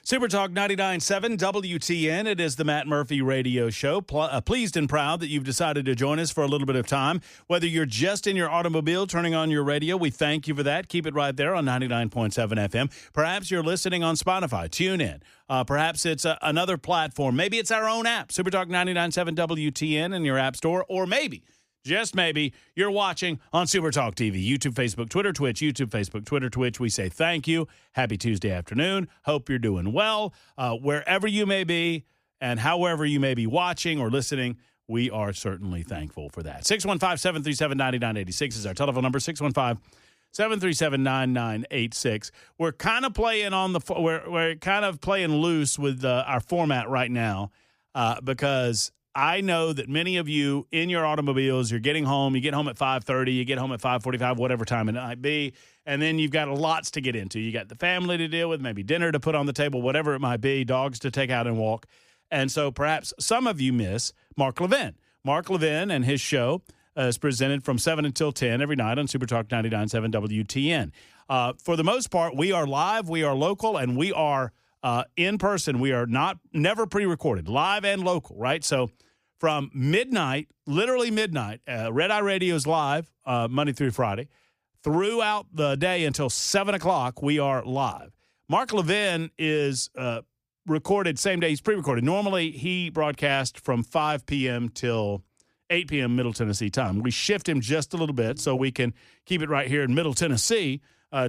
Super Talk 99.7 WTN. It is the Matt Murphy Radio Show. Pleased and proud that you've decided to join us for a little bit of time. Whether you're just in your automobile turning on your radio, we thank you for that. Keep it right there on 99.7 FM. Perhaps you're listening on Spotify. Tune in. Perhaps it's another platform. Maybe it's our own app, Super Talk 99.7 WTN in your app store. Or maybe, just maybe, you're watching on Super Talk TV, YouTube, Facebook, Twitter, Twitch, YouTube, Facebook, Twitter, Twitch. We say thank you. Happy Tuesday afternoon. Hope you're doing well. Wherever you may be and however you may be watching or listening, we are certainly thankful for that. 615-737-9986 is our telephone number, 615-737-9986. We're kind of playing we're kind of playing loose with our format right now because I know that many of you in your automobiles, you're getting home, you get home at 5:30, you get home at 5:45, whatever time it might be, and then you've got lots to get into. You got the family to deal with, maybe dinner to put on the table, whatever it might be, dogs to take out and walk. And so perhaps some of you miss Mark Levin. Mark Levin and his show is presented from 7 until 10 every night on Super Talk 99.7 WTN. For the most part, we are live, we are local, and we are in person. We are never pre-recorded, live and local, right? So from midnight, literally midnight, Red Eye Radio is live Monday through Friday. Throughout the day until 7 o'clock, we are live. Mark Levin is recorded same day. He's pre-recorded. Normally, he broadcasts from 5 p.m. till 8 p.m. Middle Tennessee time. We shift him just a little bit so we can keep it right here in Middle Tennessee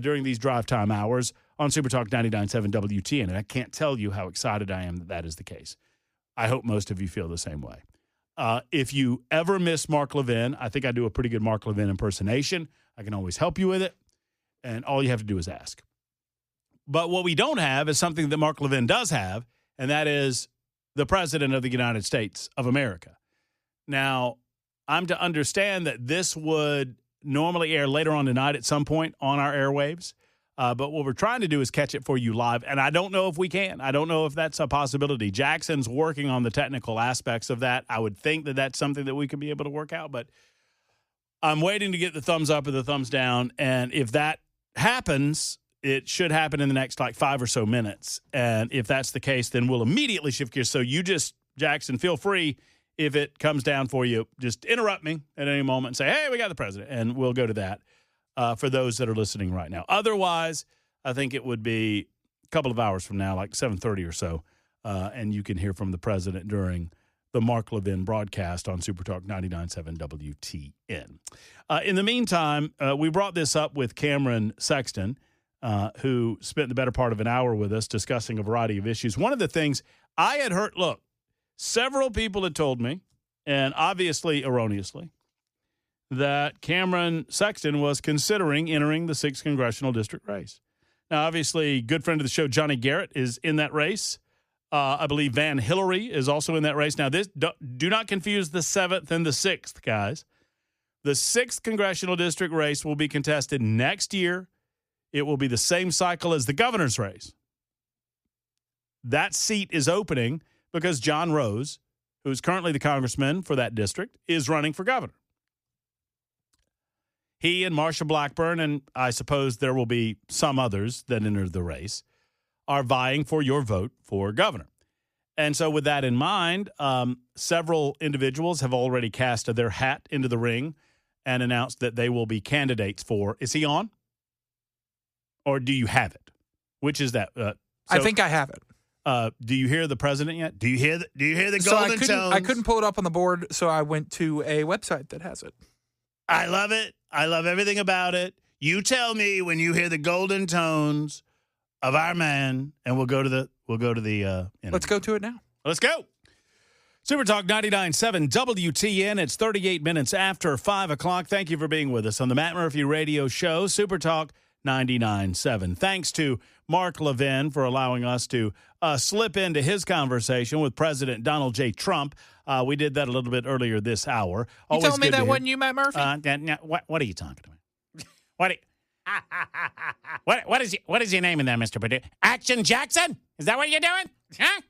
during these drive time hours on Super Talk 99.7 WTN. And I can't tell you how excited I am that that is the case. I hope most of you feel the same way. If you ever miss Mark Levin, I think I do a pretty good Mark Levin impersonation. I can always help you with it, and all you have to do is ask. But what we don't have is something that Mark Levin does have, and that is the President of the United States of America. Now, I'm to understand that this would normally air later on tonight at some point on our airwaves. But what we're trying to do is catch it for you live, and I don't know if we can. I don't know if that's a possibility. Jackson's working on the technical aspects of that. I would think that that's something that we could be able to work out, but I'm waiting to get the thumbs up or the thumbs down, and if that happens, it should happen in the next, 5 or so minutes, and if that's the case, then we'll immediately shift gears. So you just, Jackson, feel free, if it comes down for you, just interrupt me at any moment and say, hey, we got the president, and we'll go to that. For those that are listening right now. Otherwise, I think it would be a couple of hours from now, like 7:30 or so, and you can hear from the president during the Mark Levin broadcast on Super Talk 99.7 WTN. In the meantime, we brought this up with Cameron Sexton, who spent the better part of an hour with us discussing a variety of issues. One of the things I had heard, look, several people had told me, and obviously erroneously, that Cameron Sexton was considering entering the 6th Congressional District race. Now, obviously, good friend of the show, Johnny Garrett, is in that race. I believe Van Hillary is also in that race. Now, do not confuse the 7th and the 6th, guys. The 6th Congressional District race will be contested next year. It will be the same cycle as the governor's race. That seat is opening because John Rose, who's currently the congressman for that district, is running for governor. He and Marsha Blackburn, and I suppose there will be some others that enter the race, are vying for your vote for governor. And so with that in mind, several individuals have already cast their hat into the ring and announced that they will be candidates for. Is he on? Or do you have it? Which is that? I think I have it. Do you hear the president yet? Do you hear the golden tones? I couldn't pull it up on the board, so I went to a website that has it. I love it. I love everything about it. You tell me when you hear the golden tones of our man, and we'll go to the interview. Let's go to it now. Let's go. Super Talk 99.7 WTN. It's 38 minutes after 5 o'clock. Thank you for being with us on the Matt Murphy Radio Show, Super Talk 99.7. Thanks to Mark Levin for allowing us to slip into his conversation with President Donald J. Trump. We did that a little bit earlier this hour. You telling me that wasn't you, Matt Murphy? What are you talking about? What is your name in there, Mr. Purdue? Action Jackson? Is that what you're doing? Huh?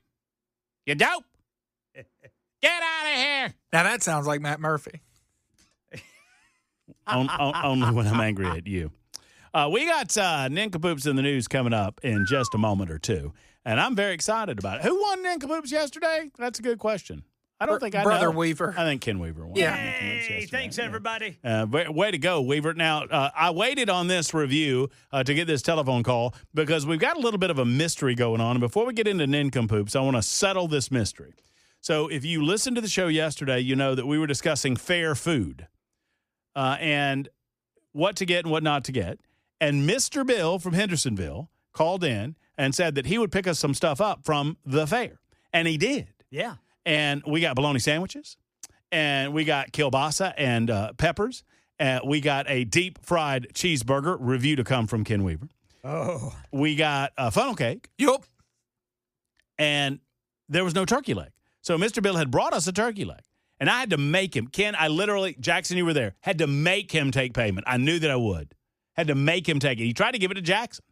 You dope? Get out of here. Now that sounds like Matt Murphy. Only when I'm angry at you. We got nincompoops in the news coming up in just a moment or two. And I'm very excited about it. Who won Nincompoops yesterday? That's a good question. I don't think I know. Brother Weaver. I think Ken Weaver won. Yeah. Hey, thanks, everybody. Way to go, Weaver. Now, I waited on this review to get this telephone call because we've got a little bit of a mystery going on. And before we get into Nincompoops, I want to settle this mystery. So if you listened to the show yesterday, you know that we were discussing fair food and what to get and what not to get. And Mr. Bill from Hendersonville called in and said that he would pick us some stuff up from the fair. And he did. Yeah. And we got bologna sandwiches, and we got kielbasa and peppers. We got a deep-fried cheeseburger review to come from Ken Weaver. Oh. We got a funnel cake. Yup. And there was no turkey leg. So Mr. Bill had brought us a turkey leg. And I had to make him. Ken, I literally, Jackson, you were there, had to make him take payment. I knew that I would. Had to make him take it. He tried to give it to Jackson.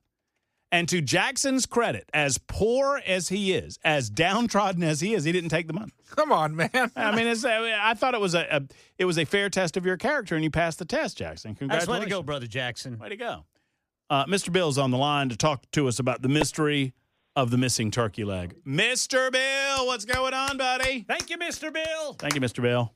And to Jackson's credit, as poor as he is, as downtrodden as he is, he didn't take the money. Come on, man. I mean, I thought it was a fair test of your character, and you passed the test, Jackson. Congratulations. That's way to go, Brother Jackson. Way to go. Mr. Bill's on the line to talk to us about the mystery of the missing turkey leg. Mr. Bill, what's going on, buddy? Thank you, Mr. Bill. Thank you, Mr. Bill.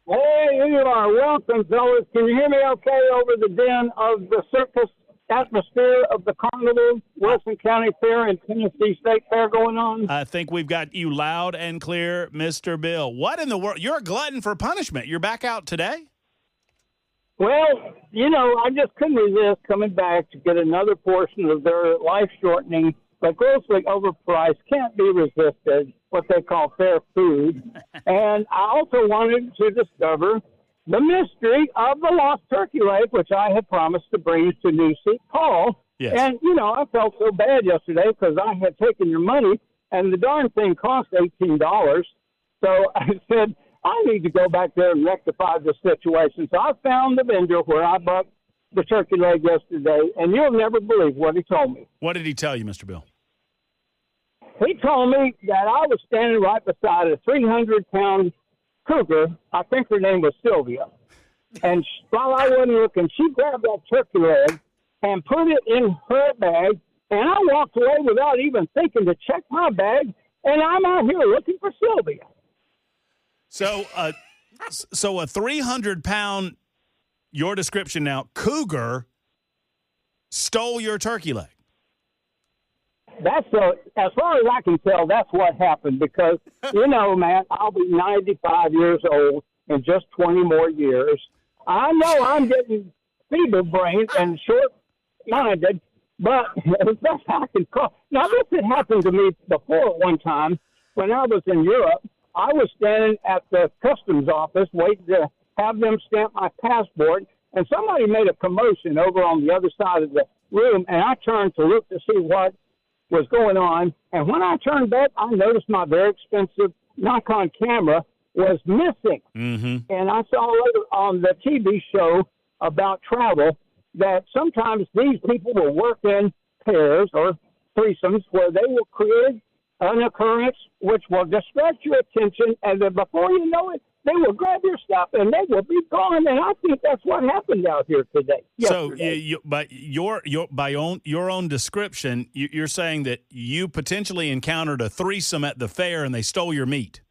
Hey, here you are. Welcome, fellas. Can you hear me okay over the din of the circus atmosphere of the carnival, Wilson County Fair and Tennessee State Fair going on? I think we've got you loud and clear, Mr. Bill. What in the world? You're a glutton for punishment. You're back out today? Well, you know, I just couldn't resist coming back to get another portion of their life-shortening but grossly overpriced, can't be resisted, what they call fair food. And I also wanted to discover the mystery of the lost turkey leg, which I had promised to bring to New St. Paul. Yes. And, you know, I felt so bad yesterday because I had taken your money, and the darn thing cost $18. So I said, I need to go back there and rectify this situation. So I found the vendor where I bought the turkey leg yesterday, and you'll never believe what he told me. What did he tell you, Mr. Bill? He told me that I was standing right beside a 300-pound cougar. I think her name was Sylvia. And while I wasn't looking, she grabbed that turkey leg and put it in her bag, and I walked away without even thinking to check my bag, and I'm out here looking for Sylvia. So, so a 300-pound, your description now, cougar stole your turkey leg. As far as I can tell, that's what happened because, you know, man, I'll be 95 years old in just 20 more years. I know I'm getting feeble-brained and short-minded, but as best I can call. Now, this had happened to me before one time when I was in Europe. I was standing at the customs office waiting to have them stamp my passport, and somebody made a commotion over on the other side of the room, and I turned to look to see what was going on. And when I turned back, I noticed my very expensive Nikon camera was missing. Mm-hmm. And I saw later on the TV show about travel that sometimes these people will work in pairs or threesomes where they will create an occurrence which will distract your attention, and then before you know it, they will grab your stuff and they will be gone. And I think that's what happened out here today. So, by your own description, you're saying that you potentially encountered a threesome at the fair and they stole your meat.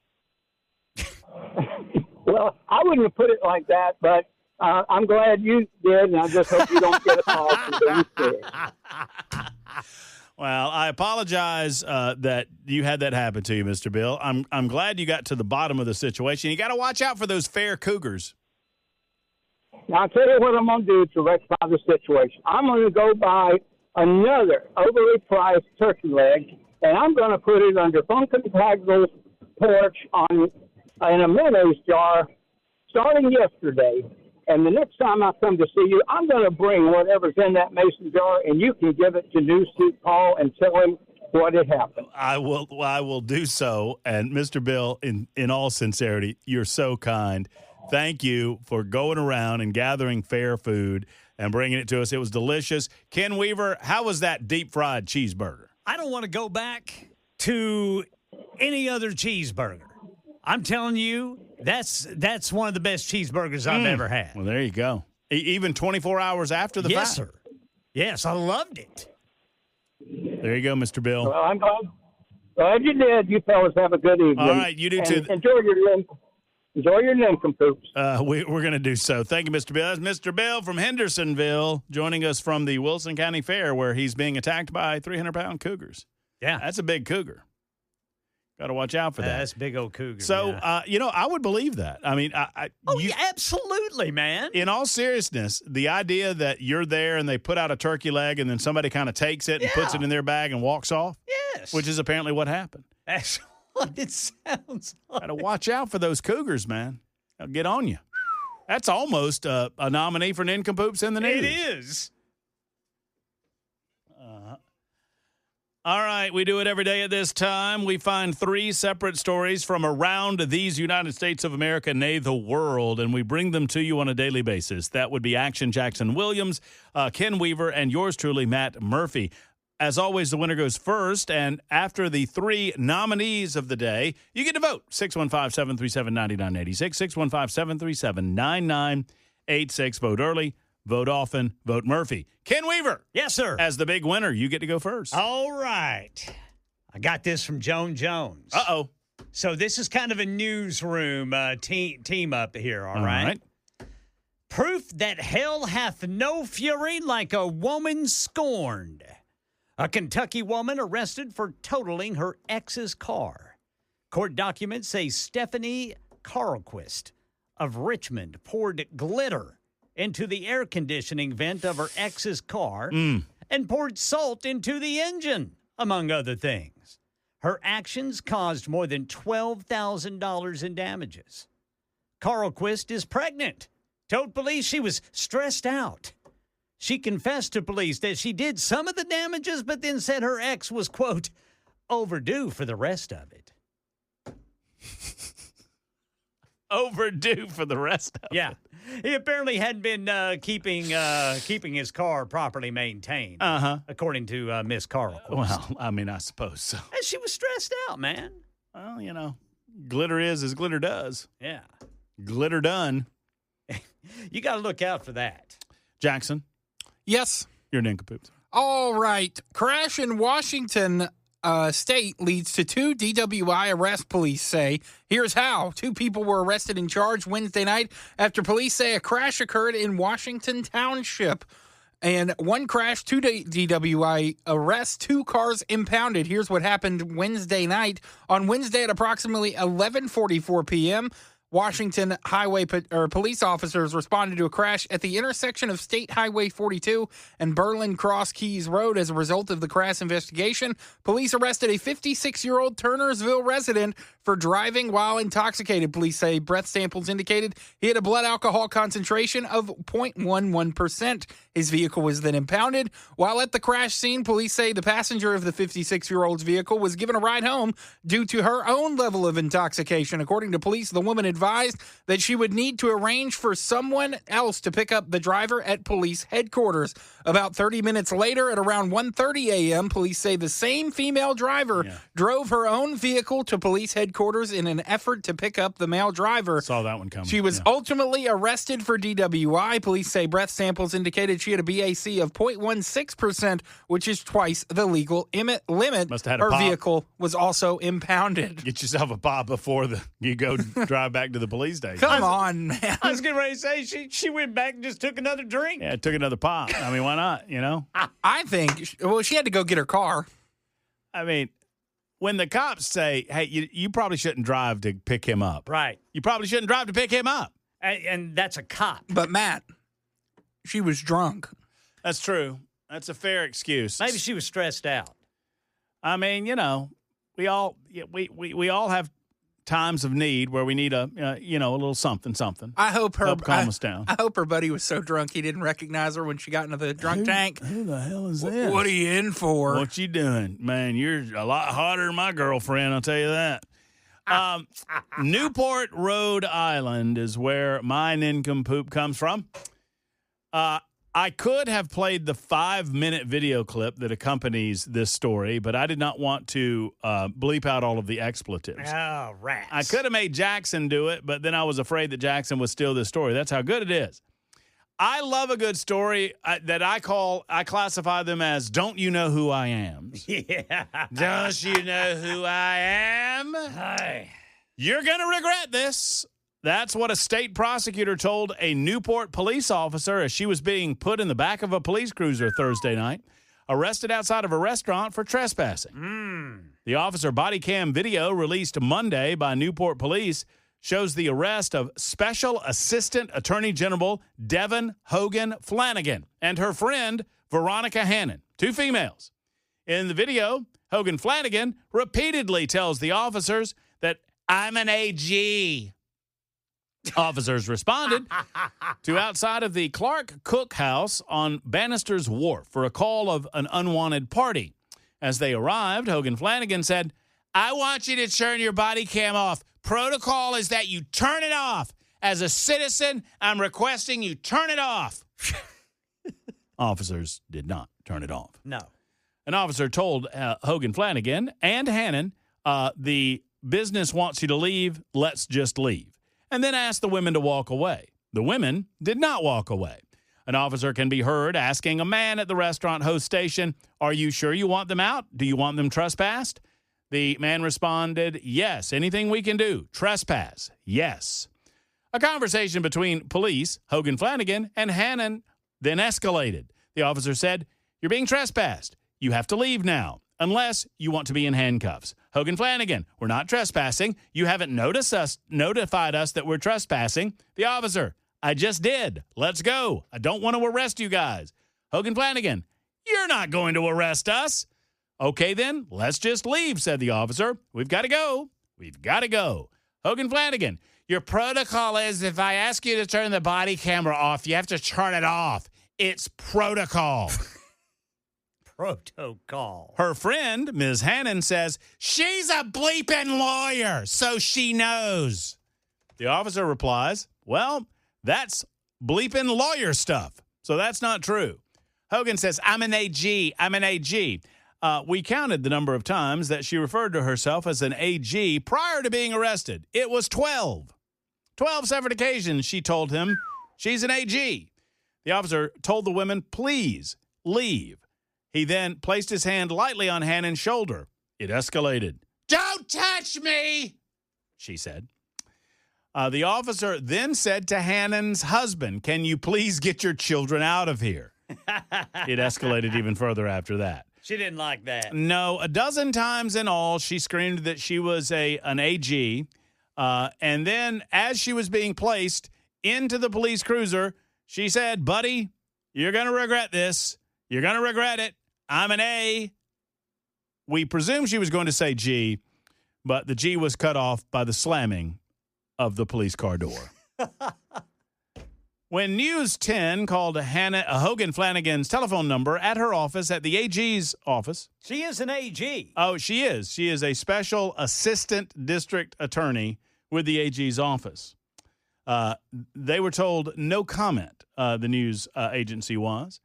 Well, I wouldn't have put it like that, but I'm glad you did, and I just hope you don't get a call from being sick. Well, I apologize that you had that happen to you, Mr. Bill. I'm glad you got to the bottom of the situation. You got to watch out for those fair cougars. Now, I'll tell you what I'm going to do to rectify the situation. I'm going to go buy another overly priced turkey leg, and I'm going to put it under Funkin' Tagle's porch in a mayonnaise jar starting yesterday. And the next time I come to see you, I'm going to bring whatever's in that mason jar, and you can give it to New St. Paul and tell him what had happened. I will do so. And Mr. Bill, in all sincerity, you're so kind. Thank you for going around and gathering fair food and bringing it to us. It was delicious. Ken Weaver, how was that deep-fried cheeseburger? I don't want to go back to any other cheeseburger. I'm telling you, that's one of the best cheeseburgers I've ever had. Well, there you go. Even 24 hours after the fact. Yes, sir. Yes, I loved it. There you go, Mr. Bill. Well, I'm glad. Glad you did. You fellas have a good evening. All right, you do too. Enjoy your nincompoops. We're going to do so. Thank you, Mr. Bill. That's Mr. Bill from Hendersonville joining us from the Wilson County Fair where he's being attacked by 300-pound cougars. Yeah. That's a big cougar. Got to watch out for that. That's big old cougar. So, yeah. I would believe that. I mean, yeah, absolutely, man. In all seriousness, the idea that you're there and they put out a turkey leg and then somebody kind of takes it and puts it in their bag and walks off, Yes. which is apparently what happened. That's what it sounds like. Got to watch out for those cougars, man. They'll get on you. That's almost a nominee for Nincompoops in the news. It is. All right, we do it every day at this time. We find 3 separate stories from around these United States of America, nay, the world, and we bring them to you on a daily basis. That would be Action Jackson Williams, Ken Weaver, and yours truly, Matt Murphy. As always, the winner goes first, and after the 3 nominees of the day, you get to vote. 615-737-9986, 615-737-9986. Vote early. Vote often. Vote Murphy. Ken Weaver. Yes, sir. As the big winner, you get to go first. All right. I got this from Joan Jones. Uh-oh. So this is kind of a newsroom team up here, all right? Proof that hell hath no fury like a woman scorned. A Kentucky woman arrested for totaling her ex's car. Court documents say Stephanie Carlquist of Richmond poured glitter into the air conditioning vent of her ex's car and poured salt into the engine, among other things. Her actions caused more than $12,000 in damages. Carlquist is pregnant. Told police she was stressed out. She confessed to police that she did some of the damages, but then said her ex was, quote, overdue for the rest of it. Overdue for the rest of it. Yeah. He apparently hadn't been keeping his car properly maintained, according to Miss Carlquist. Well, I mean, I suppose so. And she was stressed out, man. Well, glitter is as glitter does. Yeah. Glitter done. You got to look out for that. Jackson, Yes. you're Nincompoops. All right. Crash in Washington State leads to 2 DWI arrests, police say. Here's how. 2 people were arrested and charged Wednesday night after police say a crash occurred in Washington Township. And 1 crash, 2 DWI arrests, 2 cars impounded. Here's what happened Wednesday night. On Wednesday at approximately 11:44 p.m., Washington police officers responded to a crash at the intersection of State Highway 42 and Berlin Cross Keys Road. As a result of the crash investigation, police arrested a 56-year-old Turnersville resident for driving while intoxicated. Police say breath samples indicated he had a blood alcohol concentration of 0.11%. His vehicle was then impounded. While at the crash scene, police say the passenger of the 56-year-old's vehicle was given a ride home due to her own level of intoxication. According to police, the woman advised that she would need to arrange for someone else to pick up the driver at police headquarters. About 30 minutes later, at around 1:30 a.m., police say the same female driver drove her own vehicle to police headquarters in an effort to pick up the male driver. Saw that one coming. She was ultimately arrested for DWI. Police say breath samples indicated she had a BAC of 0.16%, which is twice the legal limit. Must have had a her pop. vehicle was also impounded. Get yourself a pop before you go drive back to the police station. Come on, man. I was getting ready to say she went back and just took another drink. Yeah, took another pop. I mean, why not, I think, she had to go get her car. I mean, when the cops say, hey, you probably shouldn't drive to pick him up. Right. You probably shouldn't drive to pick him up. And that's a cop. But, Matt, she was drunk. That's true. That's a fair excuse. Maybe she was stressed out. I mean, we all have times of need where we need a little something. I hope her help calm us down. I hope her buddy was so drunk he didn't recognize her when she got into the drunk tank. Who the hell is this? What are you in for? What you doing? Man, you're a lot hotter than my girlfriend, I'll tell you that. Newport, Rhode Island is where my nincompoop comes from. I could have played the 5-minute video clip that accompanies this story, but I did not want to bleep out all of the expletives. Oh, rats. I could have made Jackson do it, but then I was afraid that Jackson would steal this story. That's how good it is. I love a good story that I classify them as "Don't you know who I am?" Yeah. Don't you know who I am? Hi. You're going to regret this. That's what a state prosecutor told a Newport police officer as she was being put in the back of a police cruiser Thursday night, arrested outside of a restaurant for trespassing. The officer body cam video released Monday by Newport Police shows the arrest of Special Assistant Attorney General Devin Hogan Flanagan and her friend Veronica Hannon, 2 females. In the video, Hogan Flanagan repeatedly tells the officers that I'm an AG. Officers responded to outside of the Clark Cook House on Bannister's Wharf for a call of an unwanted party. As they arrived, Hogan Flanagan said, I want you to turn your body cam off. Protocol is that you turn it off. As a citizen, I'm requesting you turn it off. Officers did not turn it off. No. An officer told Hogan Flanagan and Hannon, the business wants you to leave, let's just leave. And then asked the women to walk away. The women did not walk away. An officer can be heard asking a man at the restaurant host station, are you sure you want them out? Do you want them trespassed? The man responded, yes, anything we can do. Trespass, yes. A conversation between police, Hogan Flanagan, and Hannon then escalated. The officer said, you're being trespassed. You have to leave now, unless you want to be in handcuffs. Hogan Flanagan, we're not trespassing. You haven't notified us that we're trespassing. The officer, I just did. Let's go. I don't want to arrest you guys. Hogan Flanagan, you're not going to arrest us. Okay, then, let's just leave, said the officer. We've got to go. We've got to go. Hogan Flanagan, your protocol is if I ask you to turn the body camera off, you have to turn it off. It's protocol. Protocol. Her friend, Ms. Hannon, says, she's a bleeping lawyer, so she knows. The officer replies, well, that's bleeping lawyer stuff, so that's not true. Hogan says, I'm an AG. I'm an AG. We counted the number of times that she referred to herself as an AG prior to being arrested. It was 12. 12 separate occasions she told him she's an AG. The officer told the women, please leave. He then placed his hand lightly on Hannon's shoulder. It escalated. Don't touch me, she said. The officer then said to Hannon's husband, can you please get your children out of here? It escalated even further after that. She didn't like that. No, a dozen times in all, she screamed that she was an AG. And then as she was being placed into the police cruiser, she said, buddy, you're going to regret this. You're going to regret it. I'm an A. We presume she was going to say G, but the G was cut off by the slamming of the police car door. When News 10 called Hogan Flanagan's telephone number at her office at the AG's office. She is an AG. Oh, she is. She is a special assistant district attorney with the AG's office. They were told no comment, the news agency was.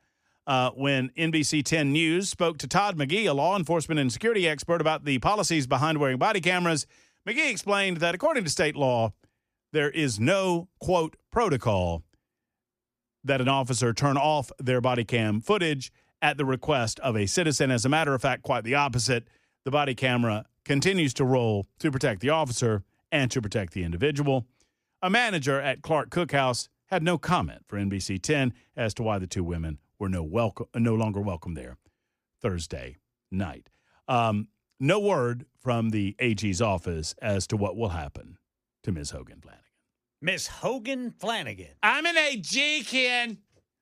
When NBC 10 News spoke to Todd McGee, a law enforcement and security expert, about the policies behind wearing body cameras, McGee explained that according to state law, there is no, quote, protocol that an officer turn off their body cam footage at the request of a citizen. As a matter of fact, quite the opposite. The body camera continues to roll to protect the officer and to protect the individual. A manager at Clark Cook House had no comment for NBC 10 as to why the 2 women were no longer welcome there Thursday night. No word from the AG's office as to what will happen to Ms. Hogan Flanagan. Miss Hogan Flanagan. I'm an AG, Ken.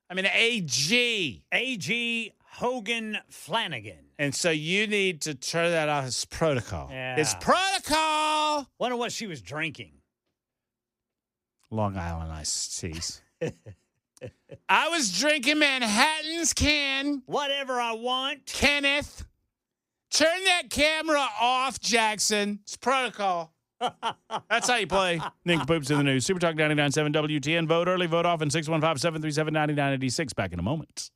I'm an AG. AG Hogan Flanagan. And so you need to turn that off as protocol. Yeah. It's protocol. Wonder what she was drinking. Long Island iced teas. I was drinking Manhattans, Ken. Whatever I want. Kenneth. Turn that camera off, Jackson. It's protocol. That's how you play Nick Poops in the News. Super Talk 99.7 WTN. Vote early, vote often. 615-737-9986. Back in a moment.